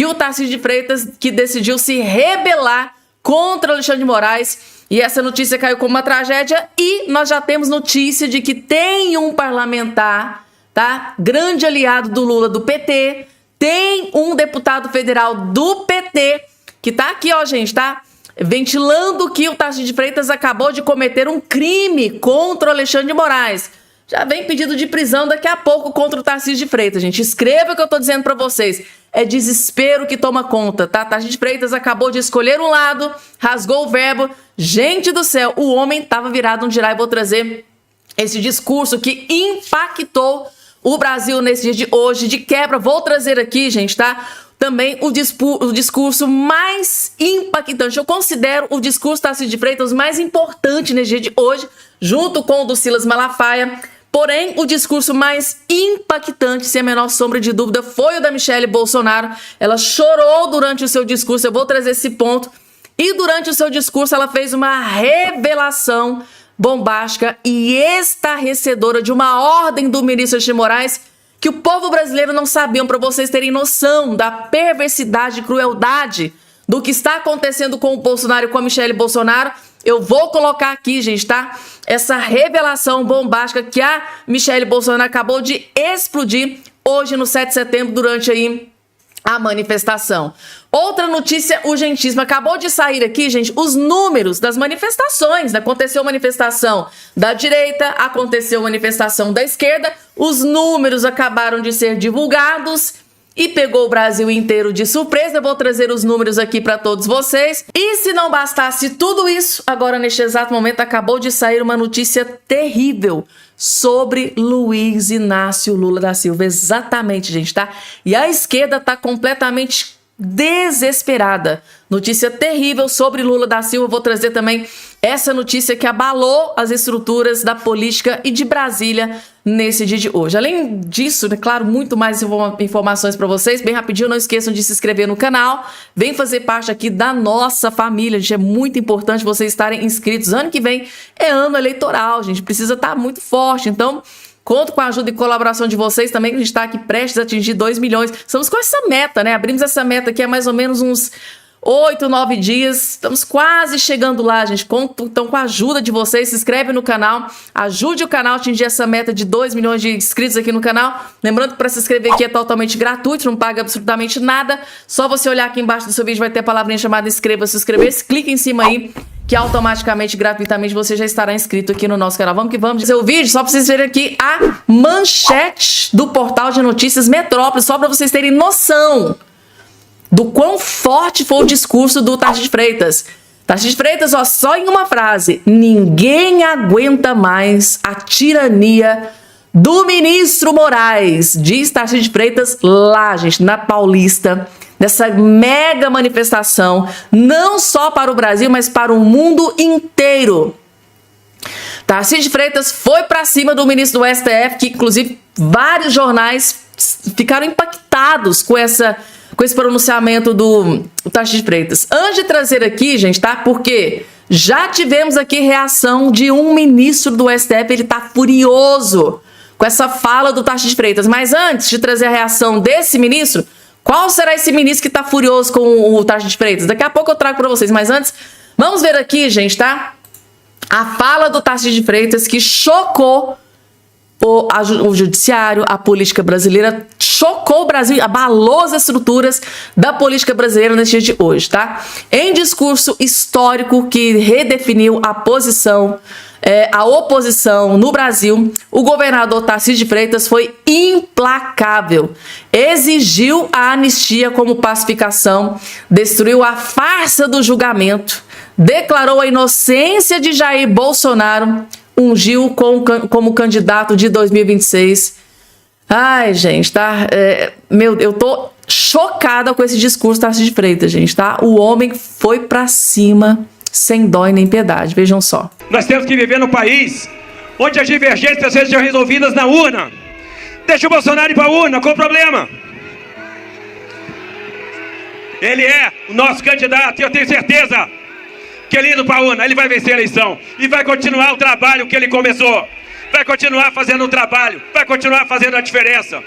que o Tarcísio de Freitas que decidiu se rebelar contra Alexandre de Moraes. E essa notícia caiu como uma tragédia. E nós já temos notícia de que tem um parlamentar, tá? Grande aliado do Lula, do PT. Tem um deputado federal do PT que tá aqui, ó, gente, tá? Ventilando que o Tarcísio de Freitas acabou de cometer um crime contra o Alexandre de Moraes. Já vem pedido de prisão daqui a pouco contra o Tarcísio de Freitas, gente. Escreva o que eu tô dizendo pra vocês. É desespero que toma conta, tá? Tarcísio de Freitas acabou de escolher um lado, rasgou o verbo. Gente do céu, o homem tava virado um girai. Vou trazer esse discurso que impactou o Brasil nesse dia de hoje. De quebra, vou trazer aqui, gente, tá? Também o discurso mais impactante. Eu considero o discurso Tarcísio de Freitas mais importante nesse dia de hoje, junto com o do Silas Malafaia. Porém, o discurso mais impactante, sem a menor sombra de dúvida, foi o da Michelle Bolsonaro. Ela chorou durante o seu discurso, eu vou trazer esse ponto. E durante o seu discurso, ela fez uma revelação bombástica e estarrecedora de uma ordem do ministro Alexandre de Moraes que o povo brasileiro não sabia, para vocês terem noção da perversidade e crueldade do que está acontecendo com o Bolsonaro e com a Michelle Bolsonaro. Eu vou colocar aqui, gente, tá? Essa revelação bombástica que a Michelle Bolsonaro acabou de explodir hoje no 7 de setembro durante aí a manifestação. Outra notícia urgentíssima. Acabou de sair aqui, gente, os números das manifestações. Aconteceu manifestação da direita, aconteceu manifestação da esquerda. Os números acabaram de ser divulgados e pegou o Brasil inteiro de surpresa. Eu vou trazer os números aqui para todos vocês. E se não bastasse tudo isso, agora neste exato momento acabou de sair uma notícia terrível sobre Luiz Inácio Lula da Silva. Exatamente, gente, tá? E a esquerda tá completamente desesperada. Notícia terrível sobre Lula da Silva. Vou trazer também essa notícia que abalou as estruturas da política e de Brasília nesse dia de hoje. Além disso, né, claro, muito mais informações para vocês. Bem rapidinho, não esqueçam de se inscrever no canal. Vem fazer parte aqui da nossa família, gente. É muito importante vocês estarem inscritos. Ano que vem é ano eleitoral, gente. Precisa estar muito forte. Então, conto com a ajuda e colaboração de vocês também, que a gente está aqui prestes a atingir 2 milhões. Estamos com essa meta, né? Abrimos essa meta aqui há mais ou menos uns 8, 9 dias. Estamos quase chegando lá, gente. Então, com a ajuda de vocês, se inscreve no canal. Ajude o canal a atingir essa meta de 2 milhões de inscritos aqui no canal. Lembrando que para se inscrever aqui é totalmente gratuito, não paga absolutamente nada. Só você olhar aqui embaixo do seu vídeo, vai ter a palavrinha chamada inscreva-se, inscrever-se. Clica em cima aí, que automaticamente, gratuitamente, você já estará inscrito aqui no nosso canal. Vamos que vamos. Seu vídeo, só para vocês verem aqui a manchete do portal de notícias Metrópole, só para vocês terem noção do quão forte foi o discurso do Tarcísio de Freitas. Tarcísio de Freitas, ó, só em uma frase: ninguém aguenta mais a tirania do ministro Moraes. Diz Tarcísio de Freitas lá, gente, na Paulista, nessa mega manifestação, não só para o Brasil, mas para o mundo inteiro. Tarcísio de Freitas foi para cima do ministro do STF, que inclusive vários jornais ficaram impactados com esse pronunciamento do Tarcísio de Freitas. Antes de trazer aqui, gente, tá? Porque já tivemos aqui reação de um ministro do STF, ele tá furioso com essa fala do Tarcísio de Freitas. Mas antes de trazer a reação desse ministro, qual será esse ministro que tá furioso com o Tarcísio de Freitas? Daqui a pouco eu trago para vocês, mas antes, vamos ver aqui, gente, tá? A fala do Tarcísio de Freitas que chocou o judiciário, a política brasileira, chocou o Brasil, abalou as estruturas da política brasileira nesse dia de hoje, tá? Em discurso histórico que redefiniu a posição, a oposição no Brasil, o governador Tarcísio de Freitas foi implacável. Exigiu a anistia como pacificação, destruiu a farsa do julgamento, declarou a inocência de Jair Bolsonaro, ungiu como candidato de 2026. Ai, gente, tá? Eu tô chocada com esse discurso do Tarcísio de Freitas, gente, tá? O homem foi pra cima sem dó e nem piedade, vejam só. Nós temos que viver num país onde as divergências sejam resolvidas na urna. Deixa o Bolsonaro ir pra urna, qual o problema? Ele é o nosso candidato e eu tenho certeza que ele indo para a urna, ele vai vencer a eleição e vai continuar o trabalho que ele começou, vai continuar fazendo o trabalho, vai continuar fazendo a diferença.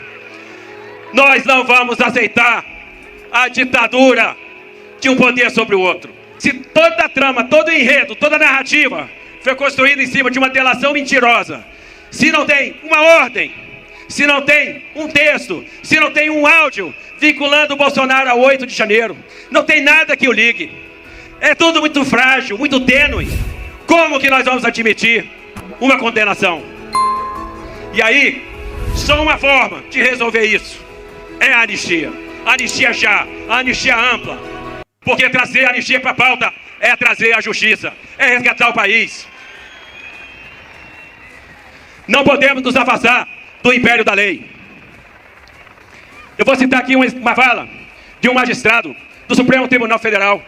Nós não vamos aceitar a ditadura de um poder sobre o outro. Se toda a trama, todo o enredo, toda a narrativa foi construída em cima de uma delação mentirosa, se não tem uma ordem, se não tem um texto, se não tem um áudio vinculando o Bolsonaro a 8 de janeiro, não tem nada que o ligue. É tudo muito frágil, muito tênue. Como que nós vamos admitir uma condenação? E aí, só uma forma de resolver isso é a anistia. Anistia já, a anistia ampla. Porque trazer a anistia para a pauta é trazer a justiça, é resgatar o país. Não podemos nos afastar do império da lei. Eu vou citar aqui uma fala de um magistrado do Supremo Tribunal Federal,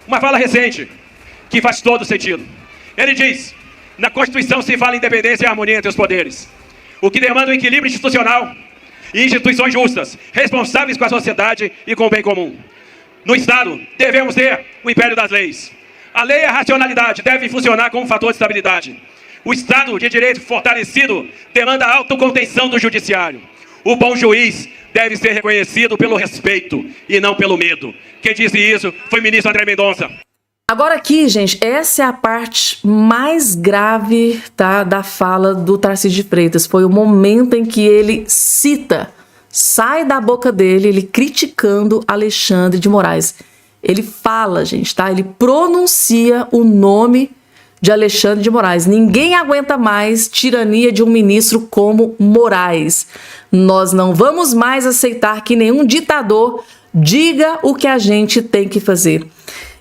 uma fala recente, que faz todo sentido. Ele diz: na Constituição se fala em independência e harmonia entre os poderes, o que demanda um equilíbrio institucional e instituições justas, responsáveis com a sociedade e com o bem comum. No Estado, devemos ter o império das leis. A lei e a racionalidade devem funcionar como fator de estabilidade. O Estado de Direito fortalecido demanda a autocontenção do judiciário. O bom juiz deve ser reconhecido pelo respeito e não pelo medo. Quem disse isso foi o ministro André Mendonça. Agora aqui, gente, essa é a parte mais grave, tá, da fala do Tarcísio de Freitas. Foi o momento em que ele cita, sai da boca dele, ele criticando Alexandre de Moraes. Ele fala, gente, tá? Ele pronuncia o nome de Alexandre de Moraes. Ninguém aguenta mais tirania de um ministro como Moraes. Nós não vamos mais aceitar que nenhum ditador diga o que a gente tem que fazer.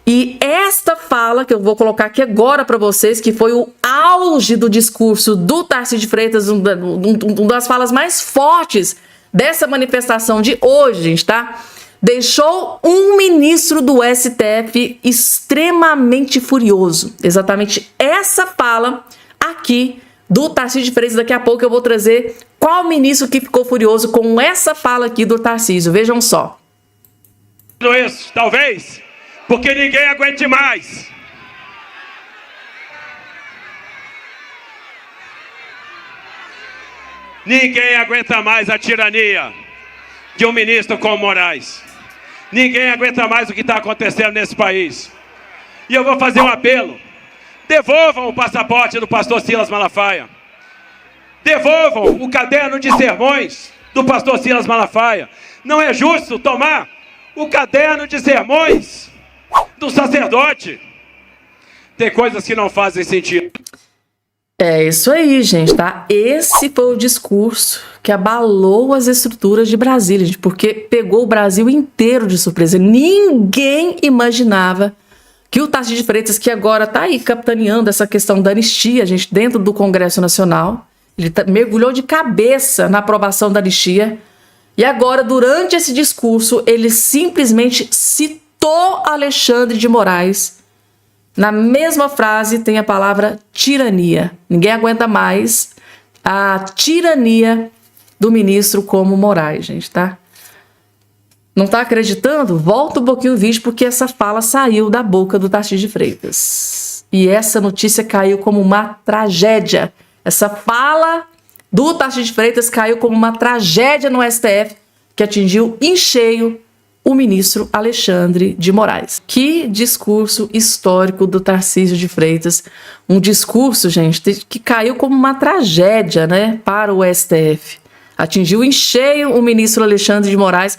E esta fala, que eu vou colocar aqui agora para vocês, que foi o auge do discurso do Tarcísio de Freitas, uma das falas mais fortes dessa manifestação de hoje, gente, tá? Deixou um ministro do STF extremamente furioso. Exatamente essa fala aqui do Tarcísio de Freitas. Daqui a pouco eu vou trazer qual ministro que ficou furioso com essa fala aqui do Tarcísio. Vejam só. Isso, talvez, porque ninguém aguente mais. Ninguém aguenta mais a tirania de um ministro como Moraes. Ninguém aguenta mais o que está acontecendo nesse país. E eu vou fazer um apelo. Devolvam o passaporte do pastor Silas Malafaia. Devolvam o caderno de sermões do pastor Silas Malafaia. Não é justo tomar o caderno de sermões do sacerdote. Tem coisas que não fazem sentido. É isso aí, gente, tá? Esse foi o discurso que abalou as estruturas de Brasília, gente, porque pegou o Brasil inteiro de surpresa. Ninguém imaginava que o Tarcísio de Freitas, que agora tá aí capitaneando essa questão da anistia, gente, dentro do Congresso Nacional, ele mergulhou de cabeça na aprovação da anistia, e agora, durante esse discurso, ele simplesmente citou Alexandre de Moraes. Na mesma frase tem a palavra tirania. Ninguém aguenta mais a tirania do ministro como Moraes, gente, tá? Não tá acreditando? Volta um pouquinho o vídeo, porque essa fala saiu da boca do Tarcísio de Freitas. E essa notícia caiu como uma tragédia. Essa fala do Tarcísio de Freitas caiu como uma tragédia no STF, que atingiu em cheio o ministro Alexandre de Moraes. Que discurso histórico do Tarcísio de Freitas. Um discurso, gente, que caiu como uma tragédia, né, para o STF. Atingiu em cheio o ministro Alexandre de Moraes.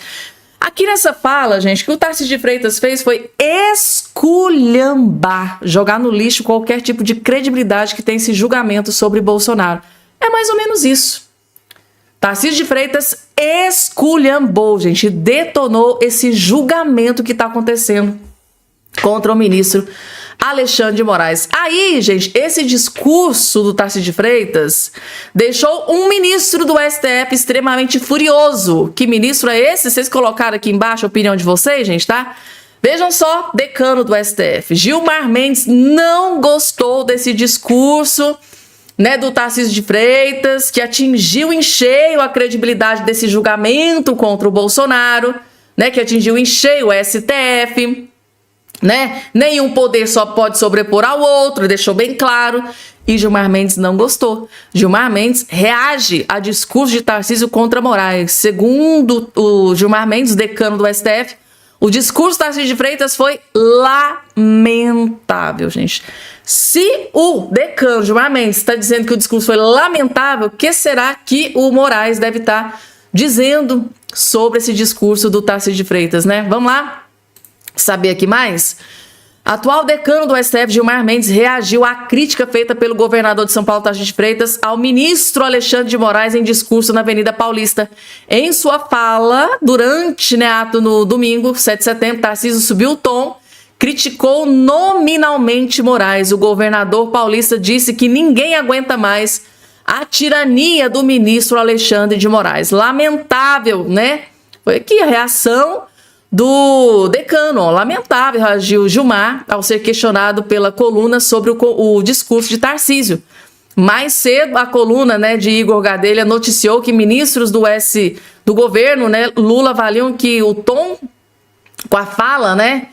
Aqui nessa fala, gente, o que o Tarcísio de Freitas fez foi esculhambar, jogar no lixo qualquer tipo de credibilidade que tem esse julgamento sobre Bolsonaro. É mais ou menos isso. Tarcísio de Freitas esculhambou, gente, detonou esse julgamento que está acontecendo contra o ministro Alexandre de Moraes. Aí, gente, esse discurso do Tarcísio de Freitas deixou um ministro do STF extremamente furioso. Que ministro é esse? Vocês colocaram aqui embaixo a opinião de vocês, gente, tá? Vejam só, decano do STF. Gilmar Mendes não gostou desse discurso, né, do Tarcísio de Freitas, que atingiu em cheio a credibilidade desse julgamento contra o Bolsonaro, né, que atingiu em cheio o STF, né? Nenhum poder só pode sobrepor ao outro, deixou bem claro. E Gilmar Mendes não gostou. Gilmar Mendes reage a discurso de Tarcísio contra Moraes. Segundo o Gilmar Mendes, decano do STF, O discurso da Tarcísio de Freitas foi lamentável, gente. Se o decano Gilmar Mendes está dizendo que o discurso foi lamentável, o que será que o Moraes deve estar dizendo sobre esse discurso do Tarcísio de Freitas, né? Vamos lá saber aqui mais? Atual decano do STF, Gilmar Mendes, reagiu à crítica feita pelo governador de São Paulo, Tarcísio de Freitas, ao ministro Alexandre de Moraes em discurso na Avenida Paulista. Em sua fala, durante ato no domingo, 7 de setembro, Tarcísio subiu o tom, criticou nominalmente Moraes. O governador paulista disse que ninguém aguenta mais a tirania do ministro Alexandre de Moraes. Lamentável, né? Foi aqui a reação do decano, ó, lamentável, reagiu Gilmar ao ser questionado pela coluna sobre o discurso de Tarcísio. Mais cedo, a coluna, né, de Igor Gadelha noticiou que ministros do governo, né, Lula, avaliam que o tom com a fala, né,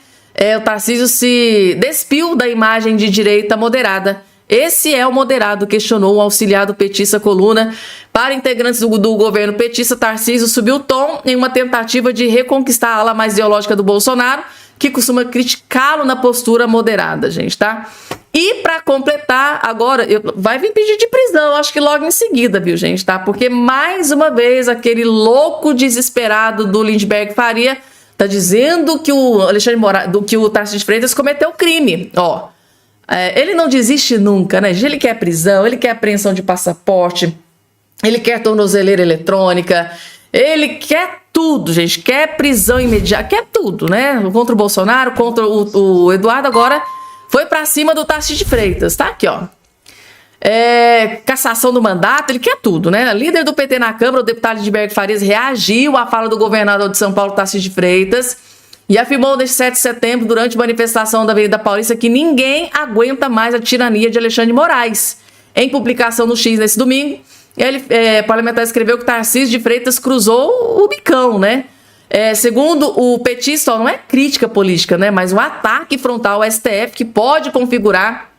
o Tarcísio se despiu da imagem de direita moderada. Esse é o moderado, questionou o auxiliar do petista coluna. Para integrantes do governo petista, Tarcísio subiu o tom em uma tentativa de reconquistar a ala mais ideológica do Bolsonaro, que costuma criticá-lo na postura moderada, gente, tá? E para completar, agora, vai vir pedir de prisão, acho que logo em seguida, viu, gente, tá? Porque mais uma vez aquele louco desesperado do Lindbergh Faria tá dizendo que o Alexandre Moraes, que o Tarcísio de Freitas cometeu crime, ó. Ele não desiste nunca, né? Ele quer prisão, ele quer apreensão de passaporte, ele quer tornozeleira eletrônica, ele quer tudo, gente. Quer prisão imediata, quer tudo, né? Contra o Bolsonaro, contra o Eduardo, agora foi pra cima do Tarcísio de Freitas, tá? Aqui, ó. Cassação do mandato, ele quer tudo, né? Líder do PT na Câmara, o deputado Lindbergh Farias, reagiu à fala do governador de São Paulo, Tarcísio de Freitas, e afirmou neste 7 de setembro, durante manifestação da Avenida Paulista, que ninguém aguenta mais a tirania de Alexandre de Moraes. Em publicação no X nesse domingo, parlamentar escreveu que Tarcísio de Freitas cruzou o bicão, né? Segundo o petista, não é crítica política, né? Mas um ataque frontal ao STF que pode configurar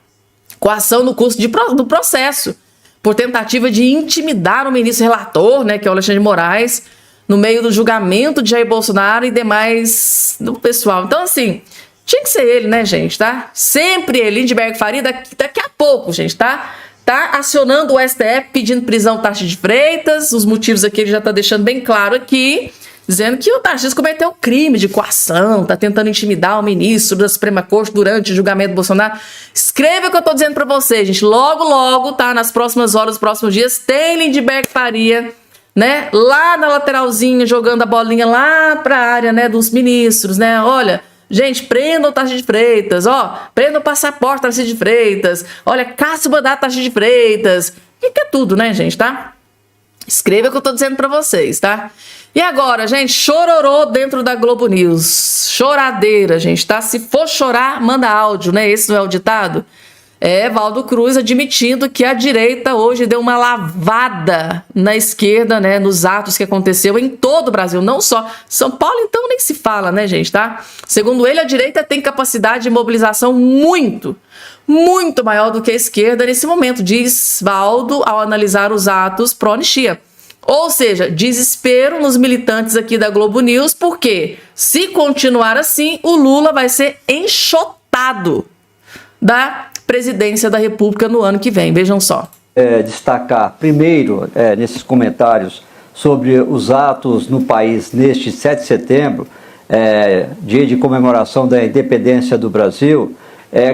coação no curso do processo, por tentativa de intimidar o ministro relator, né, que é o Alexandre de Moraes, no meio do julgamento de Jair Bolsonaro e demais do pessoal. Então, assim, tinha que ser ele, né, gente, tá? Sempre ele, Lindbergh Faria, daqui a pouco, gente, tá? Tá acionando o STF, pedindo prisão do Tarcísio de Freitas. Os motivos aqui ele já tá deixando bem claro aqui, dizendo que o Tarcísio cometeu crime de coação, tá tentando intimidar o ministro da Suprema Corte durante o julgamento do Bolsonaro. Escreva o que eu tô dizendo pra vocês, gente. Logo, logo, tá? Nas próximas horas, nos próximos dias, tem Lindbergh Faria, né, lá na lateralzinha, jogando a bolinha lá pra área, né, dos ministros, né, olha, gente, prenda o Tarcísio de Freitas, ó, prenda o passaporte Tarcísio de Freitas, olha, caça o mandato Tarcísio de Freitas, que é tudo, né, gente, tá? Escreva o que eu tô dizendo pra vocês, tá? E agora, gente, chororô dentro da Globo News, choradeira, gente, tá? Se for chorar, manda áudio, né, esse não é o ditado? Valdo Cruz admitindo que a direita hoje deu uma lavada na esquerda, né, nos atos que aconteceu em todo o Brasil, não só São Paulo, então nem se fala, né, gente, tá? Segundo ele, a direita tem capacidade de mobilização muito maior do que a esquerda nesse momento, diz Valdo ao analisar os atos pró-anistia. Ou seja, desespero nos militantes aqui da Globo News, porque se continuar assim, o Lula vai ser enxotado da presidência da República no ano que vem. Vejam só. Destacar primeiro, nesses comentários, sobre os atos no país neste 7 de setembro, dia de comemoração da independência do Brasil,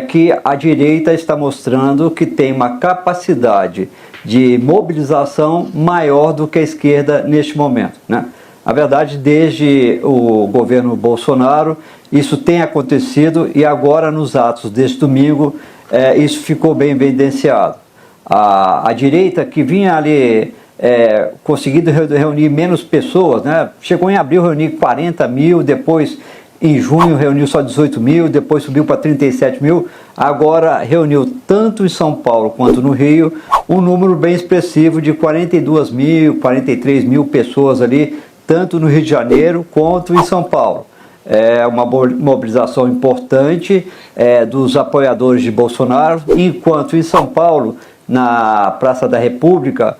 que a direita está mostrando que tem uma capacidade de mobilização maior do que a esquerda neste momento, né? Na verdade, desde o governo Bolsonaro, isso tem acontecido e agora nos atos deste domingo, isso ficou bem evidenciado. A direita que vinha ali conseguindo reunir menos pessoas, né? Chegou em abril, reunir 40 mil, depois em junho reuniu só 18 mil, depois subiu para 37 mil, agora reuniu tanto em São Paulo quanto no Rio um número bem expressivo de 42 mil, 43 mil pessoas ali, tanto no Rio de Janeiro quanto em São Paulo. É uma mobilização importante dos apoiadores de Bolsonaro, enquanto em São Paulo, na Praça da República,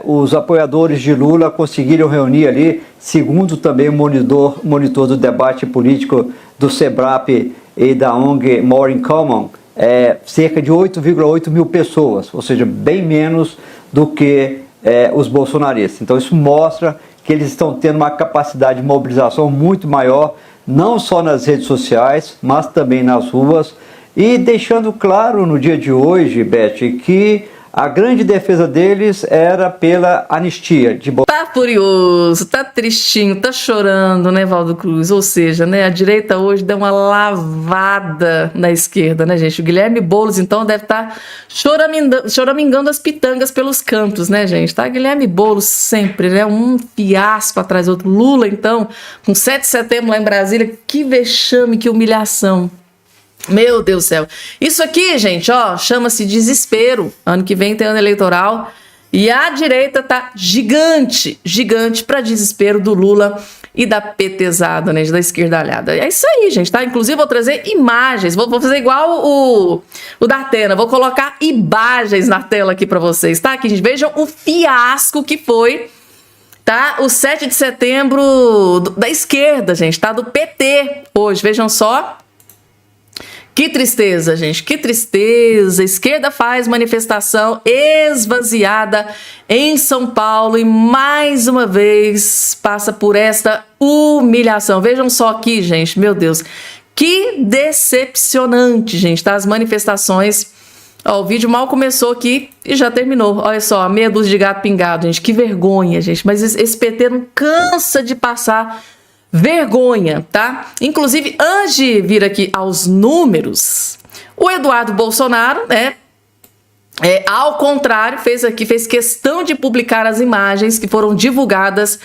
os apoiadores de Lula conseguiram reunir ali, segundo também o monitor do debate político do SEBRAP e da ONG More in Common, cerca de 8,8 mil pessoas, ou seja, bem menos do que os bolsonaristas. Então isso mostra que eles estão tendo uma capacidade de mobilização muito maior, não só nas redes sociais, mas também nas ruas, e deixando claro no dia de hoje, Beth, que a grande defesa deles era pela anistia. Tá furioso, tá tristinho, tá chorando, né, Valdo Cruz? Ou seja, né, a direita hoje deu uma lavada na esquerda, né, gente? O Guilherme Boulos, então, deve estar choramingando as pitangas pelos cantos, né, gente? Tá? Guilherme Boulos sempre, né? Um fiasco atrás do outro. Lula, então, com 7 de setembro lá em Brasília, que vexame, que humilhação. Meu Deus do céu. Isso aqui, gente, ó, chama-se desespero. Ano que vem tem ano eleitoral e a direita tá gigante para desespero do Lula e da petezada, né, da esquerdalhada. É isso aí, gente, tá? Inclusive vou trazer imagens, vou fazer igual o da Atena, vou colocar imagens na tela aqui para vocês, tá? Aqui, gente, vejam o fiasco que foi, tá? O 7 de setembro da esquerda, gente, tá? Do PT hoje, vejam só. Que tristeza, gente, que tristeza. A esquerda faz manifestação esvaziada em São Paulo e mais uma vez passa por esta humilhação. Vejam só aqui, gente, meu Deus, que decepcionante, gente, tá? As manifestações. Ó, o vídeo mal começou aqui e já terminou. Olha só, meia dúzia de gato pingado, gente, que vergonha, gente. Mas esse PT não cansa de passar vergonha, tá? Inclusive, antes de vir aqui aos números, o Eduardo Bolsonaro, né, ao contrário, fez questão de publicar as imagens que foram divulgadas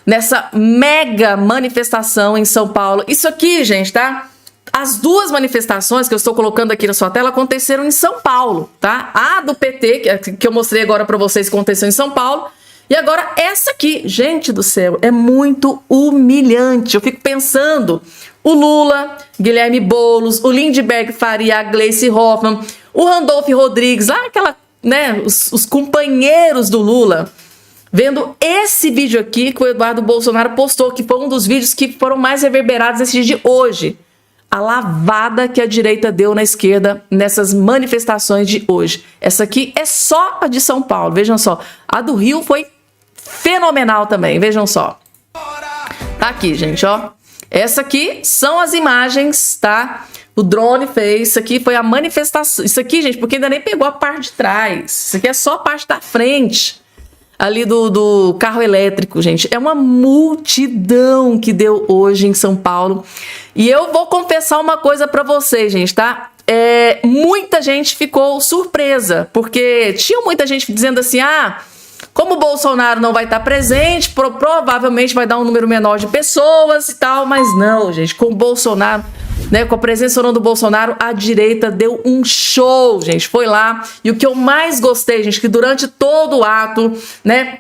nessa mega manifestação em São Paulo. Isso aqui, gente, tá? As duas manifestações que eu estou colocando aqui na sua tela aconteceram em São Paulo, tá? A do PT, que eu mostrei agora para vocês, que aconteceu em São Paulo. E agora essa aqui, gente do céu, é muito humilhante. Eu fico pensando, o Lula, Guilherme Boulos, o Lindbergh Faria, a Gleice Hoffmann, o Randolph Rodrigues, lá os companheiros do Lula, vendo esse vídeo aqui que o Eduardo Bolsonaro postou, que foi um dos vídeos que foram mais reverberados nesse dia de hoje. A lavada que a direita deu na esquerda nessas manifestações de hoje. Essa aqui é só a de São Paulo, vejam só. A do Rio foi fenomenal também, vejam só. Tá aqui, gente, ó. Essa aqui são as imagens, tá? O drone fez, isso aqui foi a manifestação. Isso aqui, gente, porque ainda nem pegou a parte de trás. Isso aqui é só a parte da frente, ali do carro elétrico, gente. É uma multidão que deu hoje em São Paulo. E eu vou confessar uma coisa pra vocês, gente, tá? Muita gente ficou surpresa, porque tinha muita gente dizendo assim, como o Bolsonaro não vai estar presente, provavelmente vai dar um número menor de pessoas e tal, mas não, gente, com o Bolsonaro, né, com a presença ou não do Bolsonaro, a direita deu um show, gente, foi lá. E o que eu mais gostei, gente, que durante todo o ato, né,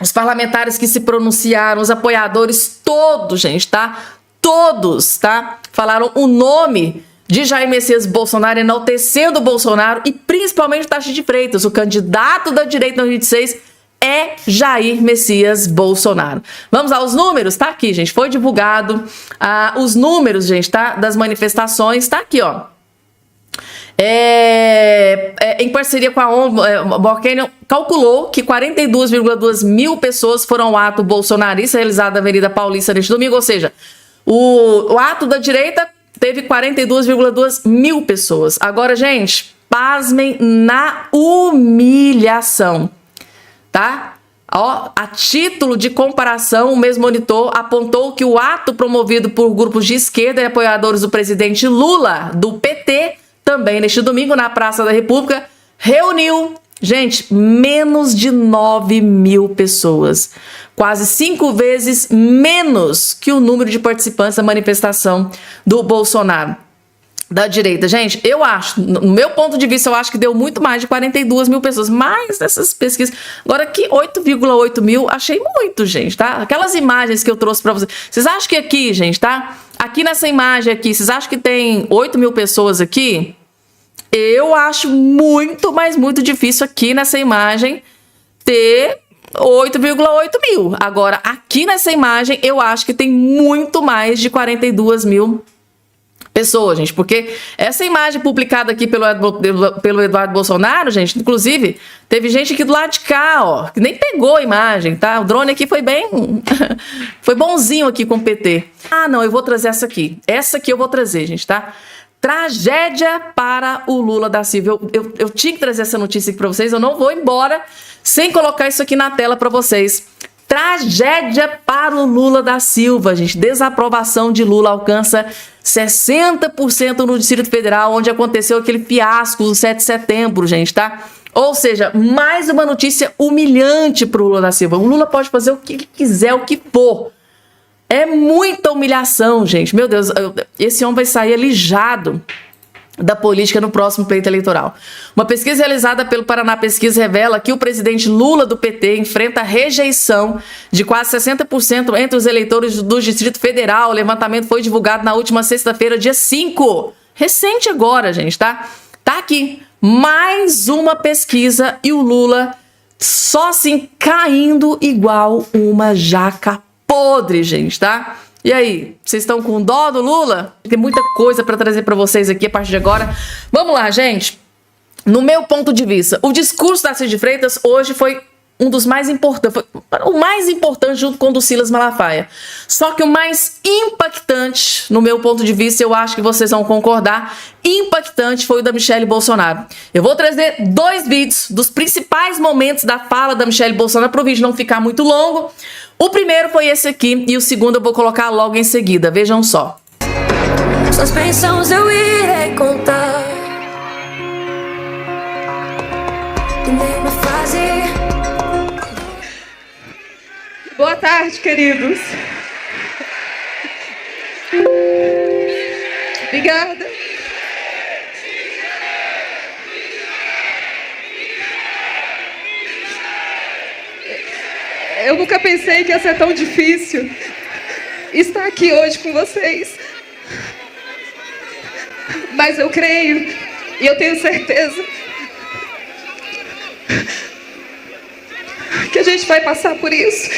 os parlamentares que se pronunciaram, os apoiadores, todos, gente, tá? Todos, tá? Falaram o nome de Jair Messias Bolsonaro, enaltecendo o Bolsonaro e principalmente o Tarcísio de Freitas, o candidato da direita no 26 é Jair Messias Bolsonaro. Vamos aos números? Tá aqui, gente, foi divulgado os números, gente, tá? Das manifestações, tá aqui, ó. Em parceria com a ONG, Morkenio calculou que 42,2 mil pessoas foram ao ato bolsonarista realizado na Avenida Paulista neste domingo, ou seja, o ato da direita teve 42,2 mil pessoas. Agora, gente, pasmem na humilhação, tá? Ó, a título de comparação, o mesmo monitor apontou que o ato promovido por grupos de esquerda e apoiadores do presidente Lula, do PT, também neste domingo na Praça da República, reuniu, gente, menos de 9 mil pessoas. Quase 5 vezes menos que o número de participantes da manifestação do Bolsonaro, da direita. Gente, eu acho, no meu ponto de vista, eu acho que deu muito mais de 42 mil pessoas, mais dessas pesquisas. Agora aqui, 8,8 mil, achei muito, gente, tá? Aquelas imagens que eu trouxe pra vocês. Vocês acham que aqui, gente, tá? Aqui nessa imagem aqui, vocês acham que tem 8 mil pessoas aqui? Eu acho muito, mas muito difícil aqui nessa imagem ter 8,8 mil. Agora, aqui nessa imagem, eu acho que tem muito mais de 42 mil pessoas, gente, porque essa imagem publicada aqui pelo Eduardo Bolsonaro, gente, inclusive, teve gente aqui do lado de cá, ó, que nem pegou a imagem, tá? O drone aqui foi bem... foi bonzinho aqui com o PT. Ah, não, eu vou trazer essa aqui. Essa aqui eu vou trazer, gente, tá? Tragédia para o Lula da Silva. Eu tinha que trazer essa notícia aqui para vocês. Eu não vou embora sem colocar isso aqui na tela para vocês. Tragédia para o Lula da Silva, gente. Desaprovação de Lula alcança 60% no Distrito Federal, onde aconteceu aquele fiasco do 7 de setembro, gente, tá? Ou seja, mais uma notícia humilhante para o Lula da Silva. O Lula pode fazer o que ele quiser, o que for. É muita humilhação, gente. Meu Deus, esse homem vai sair alijado da política no próximo pleito eleitoral. Uma pesquisa realizada pelo Paraná Pesquisa revela que o presidente Lula do PT enfrenta rejeição de quase 60% entre os eleitores do Distrito Federal. O levantamento foi divulgado na última sexta-feira, dia 5. Recente agora, gente, tá? Tá aqui. Mais uma pesquisa e o Lula só assim caindo igual uma jaca podre, gente, tá? E aí, vocês estão com dó do Lula? Tem muita coisa para trazer para vocês aqui a partir de agora. Vamos lá, gente. No meu ponto de vista, o discurso da Cid Freitas hoje foi um dos mais importantes, foi o mais importante junto com o do Silas Malafaia. Só que o mais impactante, no meu ponto de vista, eu acho que vocês vão concordar, impactante foi o da Michelle Bolsonaro. Eu vou trazer 2 vídeos dos principais momentos da fala da Michelle Bolsonaro para o vídeo não ficar muito longo. O primeiro foi esse aqui e o segundo eu vou colocar logo em seguida. Vejam só. Suas bênçãos eu irei contar. E nem uma frase. Boa tarde, queridos. Obrigada. Eu nunca pensei que ia ser tão difícil estar aqui hoje com vocês. Mas eu creio e eu tenho certeza que a gente vai passar por isso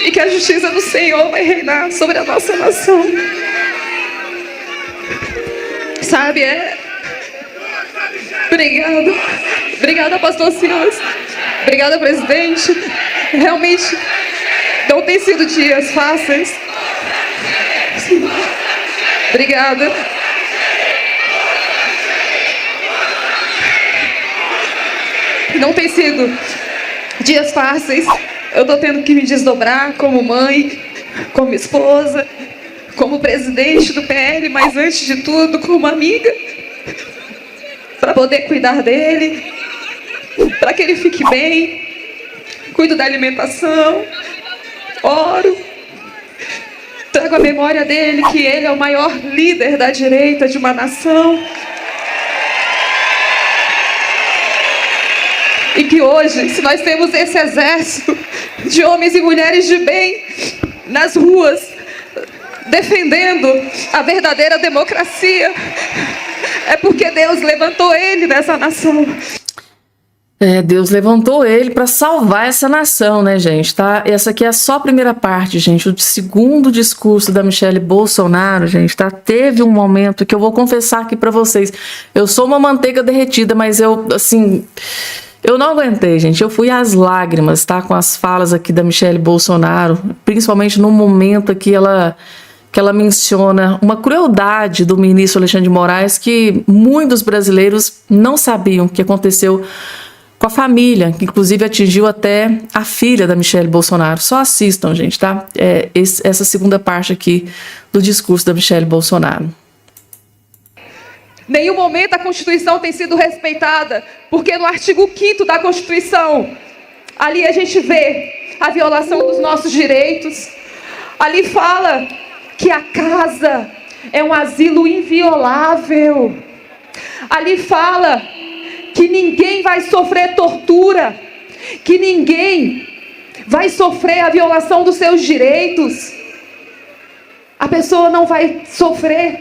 e que a justiça do Senhor vai reinar sobre a nossa nação. Sabe, Obrigada. Obrigada, pastor Silas. Obrigada, presidente. Realmente não tem sido dias fáceis. Obrigada. Não tem sido dias fáceis. Eu tô tendo que me desdobrar como mãe, como esposa, como presidente do PL, mas antes de tudo como amiga, para poder cuidar dele, para que ele fique bem. Cuido da alimentação, oro, trago a memória dele que ele é o maior líder da direita de uma nação. E que hoje, se nós temos esse exército de homens e mulheres de bem nas ruas, defendendo a verdadeira democracia, é porque Deus levantou ele nessa nação. Deus levantou ele para salvar essa nação, né, gente? Tá? Essa aqui é só a primeira parte, gente. O segundo discurso da Michelle Bolsonaro, gente, tá? Teve um momento que eu vou confessar aqui para vocês. Eu sou uma manteiga derretida, mas eu não aguentei, gente. Eu fui às lágrimas, tá? Com as falas aqui da Michelle Bolsonaro, principalmente no momento que ela menciona uma crueldade do ministro Alexandre de Moraes que muitos brasileiros não sabiam o que aconteceu com a família, que inclusive atingiu até a filha da Michelle Bolsonaro. Só assistam, gente, tá? Essa segunda parte aqui do discurso da Michelle Bolsonaro. Nenhum momento a Constituição tem sido respeitada, porque no artigo 5º da Constituição, ali a gente vê a violação dos nossos direitos. Ali fala que a casa é um asilo inviolável. Ali fala que ninguém vai sofrer tortura, que ninguém vai sofrer a violação dos seus direitos. A pessoa não vai sofrer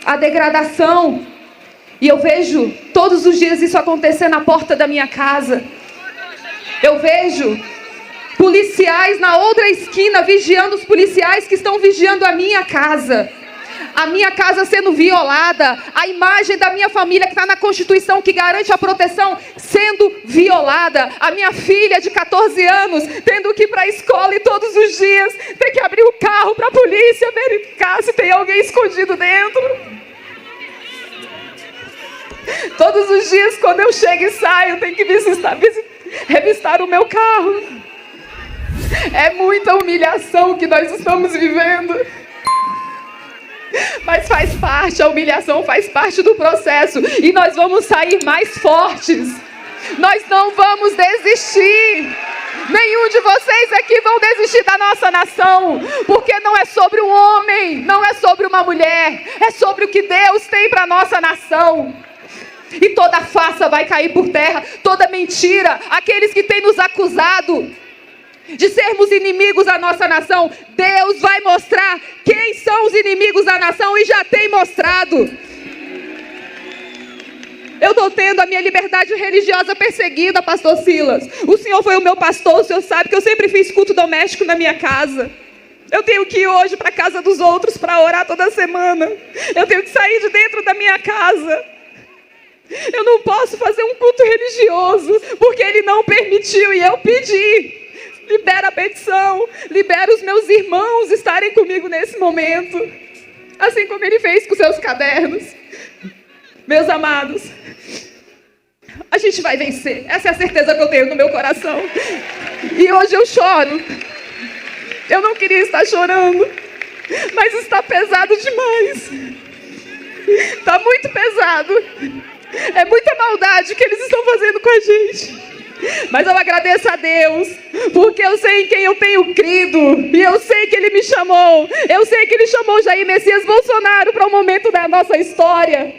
a degradação. E eu vejo todos os dias isso acontecer na porta da minha casa. Eu vejo policiais na outra esquina vigiando os policiais que estão vigiando a minha casa. A minha casa sendo violada, a imagem da minha família que está na Constituição, que garante a proteção, sendo violada. A minha filha de 14 anos tendo que ir para a escola e todos os dias tem que abrir o carro para a polícia verificar se tem alguém escondido dentro. Todos os dias, quando eu chego e saio, tenho que revistar o meu carro. É muita humilhação que nós estamos vivendo. Mas faz parte, a humilhação faz parte do processo. E nós vamos sair mais fortes. Nós não vamos desistir. Nenhum de vocês aqui vão desistir da nossa nação. Porque não é sobre um homem, não é sobre uma mulher. É sobre o que Deus tem para a nossa nação. E toda farsa vai cair por terra, toda mentira. Aqueles que têm nos acusado de sermos inimigos da nossa nação, Deus vai mostrar quem são os inimigos da nação e já tem mostrado. Eu estou tendo a minha liberdade religiosa perseguida, pastor Silas. O senhor foi o meu pastor, o senhor sabe que eu sempre fiz culto doméstico na minha casa. Eu tenho que ir hoje para a casa dos outros para orar toda semana. Eu tenho que sair de dentro da minha casa. Eu não posso fazer um culto religioso, porque ele não permitiu e eu pedi. Libera a petição, libera os meus irmãos estarem comigo nesse momento. Assim como ele fez com seus cadernos. Meus amados, a gente vai vencer. Essa é a certeza que eu tenho no meu coração. E hoje eu choro. Eu não queria estar chorando, mas está pesado demais. Está muito pesado. É muita maldade que eles estão fazendo com a gente. Mas eu agradeço a Deus, porque eu sei em quem eu tenho crido. E eu sei que Ele me chamou. Eu sei que Ele chamou Jair Messias Bolsonaro para um momento da nossa história.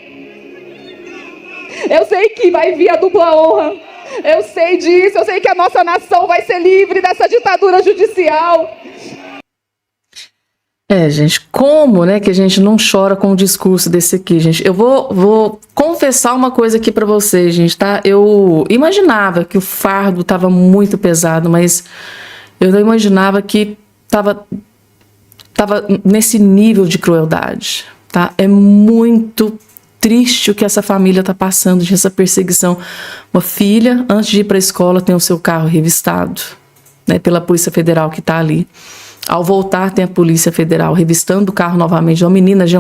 Eu sei que vai vir a dupla honra. Eu sei disso. Eu sei que a nossa nação vai ser livre dessa ditadura judicial. Gente, como, né, que a gente não chora com o discurso desse aqui, gente? Eu vou confessar uma coisa aqui pra vocês, gente, tá? Eu imaginava que o fardo tava muito pesado, mas eu não imaginava que tava nesse nível de crueldade, tá? É muito triste o que essa família tá passando, de essa perseguição. Uma filha, antes de ir pra escola, tem o seu carro revistado, né, pela Polícia Federal que tá ali. Ao voltar, tem a Polícia Federal revistando o carro novamente. É uma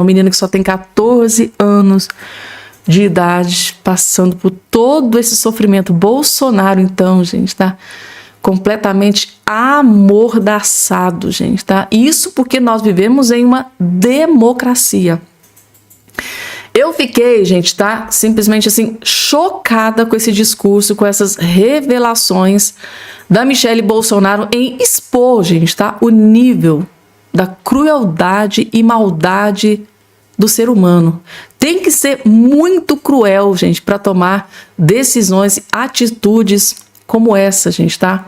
menina que só tem 14 anos de idade, passando por todo esse sofrimento. Bolsonaro, então, gente, tá completamente amordaçado, gente, tá? Isso porque nós vivemos em uma democracia. Eu fiquei, gente, tá? Simplesmente assim, chocada com esse discurso, com essas revelações da Michelle Bolsonaro em expor, gente, tá? O nível da crueldade e maldade do ser humano. Tem que ser muito cruel, gente, para tomar decisões, atitudes como essa, gente, tá?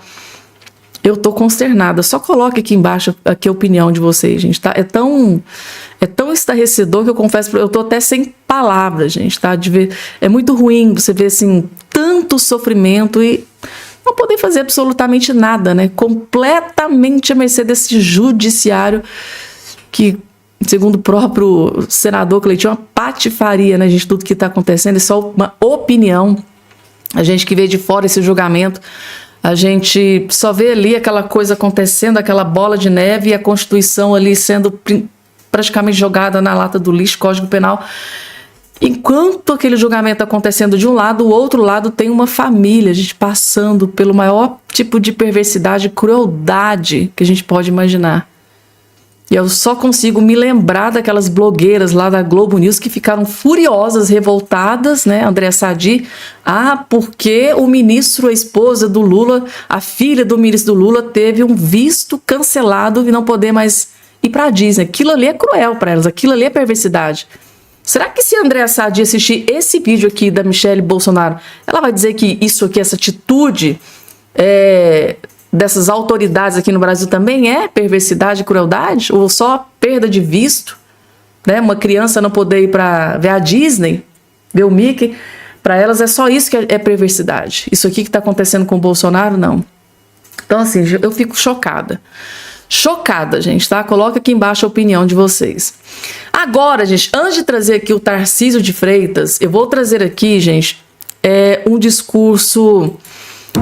Eu tô consternada. Só coloque aqui embaixo aqui a opinião de vocês, gente, tá? É tão estarrecedor que eu confesso, eu tô até sem palavras, gente, tá? De ver, é muito ruim você ver, assim, tanto sofrimento e não poder fazer absolutamente nada, né? Completamente à mercê desse judiciário que, segundo o próprio senador Cleitinho, é uma patifaria, né, gente? Tudo que tá acontecendo é só uma opinião. A gente que vê de fora esse julgamento, a gente só vê ali aquela coisa acontecendo, aquela bola de neve e a Constituição ali sendo praticamente jogada na lata do lixo, Código Penal. Enquanto aquele julgamento acontecendo de um lado, o outro lado tem uma família, a gente passando pelo maior tipo de perversidade e crueldade que a gente pode imaginar. E eu só consigo me lembrar daquelas blogueiras lá da Globo News que ficaram furiosas, revoltadas, né, Andréa Sadi, porque o ministro, a esposa do Lula, a filha do ministro do Lula, teve um visto cancelado e não poder mais ir para a Disney. Aquilo ali é cruel para elas, aquilo ali é perversidade. Será que se a Andréa Sadi assistir esse vídeo aqui da Michelle Bolsonaro, ela vai dizer que isso aqui, essa atitude dessas autoridades aqui no Brasil também é perversidade e crueldade? Ou só perda de visto? Né? Uma criança não poder ir para ver a Disney, ver o Mickey? Para elas é só isso que é perversidade. Isso aqui que está acontecendo com o Bolsonaro, não. Então, assim, eu fico chocada. Chocada, gente, tá? Coloca aqui embaixo a opinião de vocês. Agora, gente, antes de trazer aqui o Tarcísio de Freitas, eu vou trazer aqui, gente, um discurso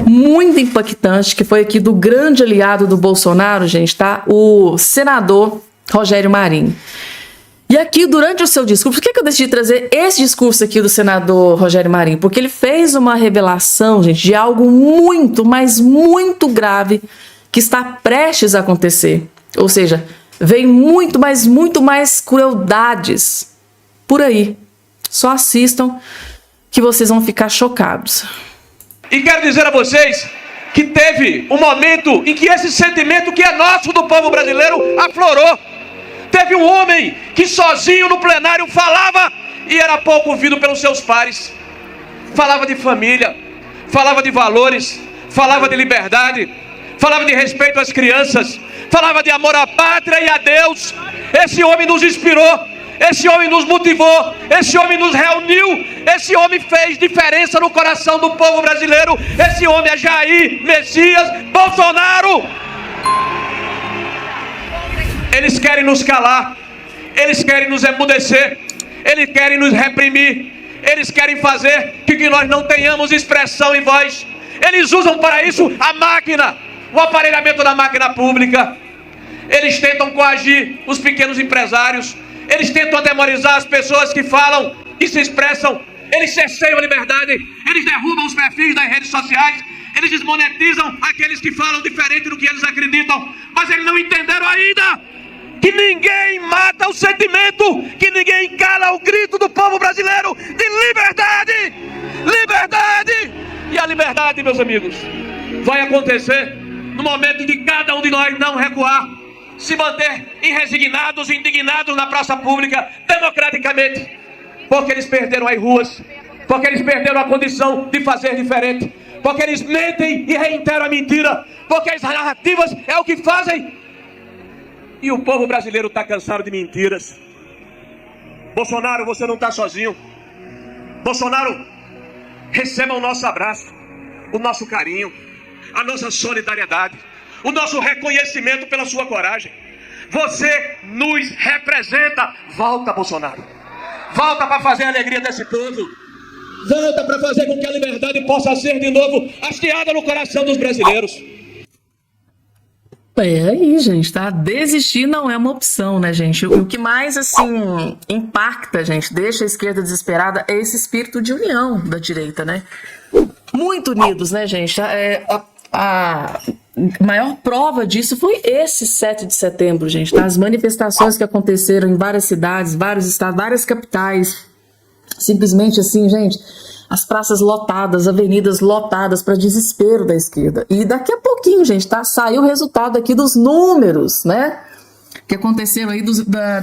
muito impactante, que foi aqui do grande aliado do Bolsonaro, gente, tá? O senador Rogério Marinho. E aqui, durante o seu discurso, por que eu decidi trazer esse discurso aqui do senador Rogério Marinho? Porque ele fez uma revelação, gente, de algo muito, mas muito grave que está prestes a acontecer. Ou seja, vem muito mais crueldades por aí. Só assistam que vocês vão ficar chocados. E quero dizer a vocês que teve um momento em que esse sentimento que é nosso do povo brasileiro aflorou. Teve um homem que sozinho no plenário falava e era pouco ouvido pelos seus pares. Falava de família, falava de valores, falava de liberdade, falava de respeito às crianças, falava de amor à pátria e a Deus. Esse homem nos inspirou, esse homem nos motivou, esse homem nos reuniu, esse homem fez diferença no coração do povo brasileiro. Esse homem é Jair Messias Bolsonaro. Eles querem nos calar, eles querem nos emudecer, eles querem nos reprimir, eles querem fazer que nós não tenhamos expressão e voz. Eles usam para isso a máquina, o aparelhamento da máquina pública. Eles tentam coagir os pequenos empresários, eles tentam atemorizar as pessoas que falam e se expressam. Eles cerceiam a liberdade, eles derrubam os perfis das redes sociais, eles desmonetizam aqueles que falam diferente do que eles acreditam. Mas eles não entenderam ainda que ninguém mata o sentimento, que ninguém cala o grito do povo brasileiro de liberdade, liberdade. E a liberdade, meus amigos, vai acontecer no momento em que cada um de nós não recuar, se manter irresignados, indignados na praça pública, democraticamente, porque eles perderam as ruas, porque eles perderam a condição de fazer diferente, porque eles mentem e reiteram a mentira, porque as narrativas é o que fazem. E o povo brasileiro está cansado de mentiras. Bolsonaro, você não está sozinho. Bolsonaro, receba o nosso abraço, o nosso carinho, a nossa solidariedade, o nosso reconhecimento pela sua coragem. Você nos representa. Volta, Bolsonaro. Volta para fazer a alegria desse povo. Volta para fazer com que a liberdade possa ser de novo hasteada no coração dos brasileiros. É aí, gente, tá? Desistir não é uma opção, né, gente? O que mais, assim, impacta, gente, deixa a esquerda desesperada é esse espírito de união da direita, né? Muito unidos, né, gente? A maior prova disso foi esse 7 de setembro, gente, tá? As manifestações que aconteceram em várias cidades, vários estados, várias capitais. Simplesmente assim, gente, as praças lotadas, avenidas lotadas para desespero da esquerda. E daqui a pouquinho, gente, tá? Saiu o resultado aqui dos números, né? Que aconteceram aí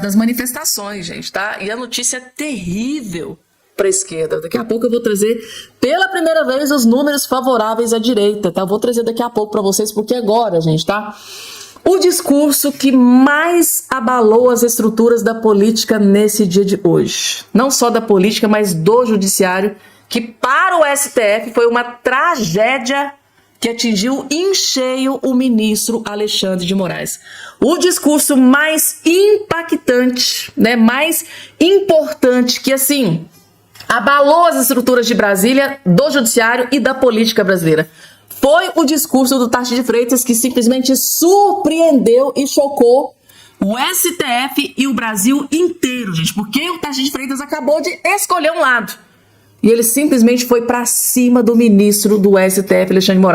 das manifestações, gente, tá? E a notícia é terrível para a esquerda. Daqui a pouco eu vou trazer pela primeira vez os números favoráveis à direita, tá? Vou trazer daqui a pouco para vocês, porque agora, gente, tá? O discurso que mais abalou as estruturas da política nesse dia de hoje. Não só da política, mas do judiciário, que para o STF foi uma tragédia que atingiu em cheio o ministro Alexandre de Moraes. O discurso mais impactante, né, mais importante, que assim, abalou as estruturas de Brasília, do judiciário e da política brasileira. Foi o discurso do Tarcísio de Freitas, que simplesmente surpreendeu e chocou o STF e o Brasil inteiro, gente, porque o Tarcísio de Freitas acabou de escolher um lado. E ele simplesmente foi para cima do ministro do STF, Alexandre de Moraes.